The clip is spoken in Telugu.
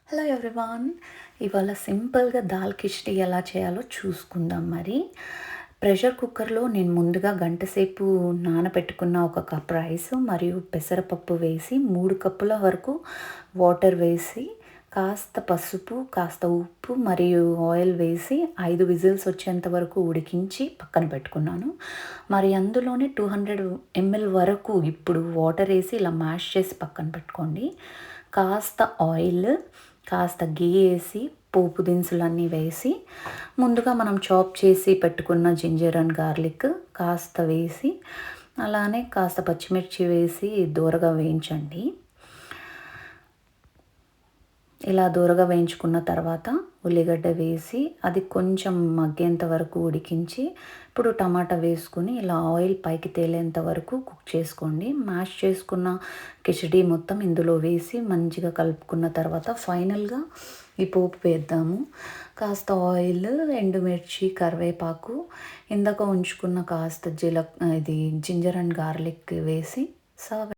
Hello everyone. ఇవాళ సింపుల్గా దాల్ కిచిడి ఎలా చేయాలో చూసుకుందాం. మరి ప్రెషర్ కుక్కర్లో నేను ముందుగా గంట సేపు నానబెట్టుకున్న ఒక కప్ రైస్ మరియు పెసరపప్పు వేసి 3 కప్పుల వరకు వాటర్ వేసి కాస్త పసుపు, కాస్త ఉప్పు మరియు ఆయిల్ వేసి 5 విజిల్స్ వచ్చేంత వరకు ఉడికించి పక్కన పెట్టుకున్నాను. మరి అందులోనే 200 ml వరకు ఇప్పుడు వాటర్ వేసి ఇలా మ్యాష్ చేసి పక్కన పెట్టుకోండి. కాస్త ఆయిల్, కాస్త ఘీ వేసి పోపు దినుసులన్నీ వేసి ముందుగా మనం చాప్ చేసి పెట్టుకున్న జింజర్ అండ్ గార్లిక్ కాస్త వేసి అలానే కాస్త పచ్చిమిర్చి వేసి దూరగా వేయించండి. ఇలా దూరగా వేయించుకున్న తర్వాత ఉల్లిగడ్డ వేసి అది కొంచెం మగ్గేంత వరకు ఉడికించి ఇప్పుడు టమాటా వేసుకుని ఇలా ఆయిల్ పైకి తేలేంత వరకు కుక్ చేసుకోండి. మ్యాష్ చేసుకున్న కిచిడి మొత్తం ఇందులో వేసి మంచిగా కలుపుకున్న తర్వాత ఫైనల్గా ఈ పోపు వేద్దాము. కాస్త ఆయిల్, ఎండుమిర్చి, కరివేపాకు, ఇందాక ఉంచుకున్న కాస్త ఇది జింజర్ అండ్ గార్లిక్ వేసి సర్వ్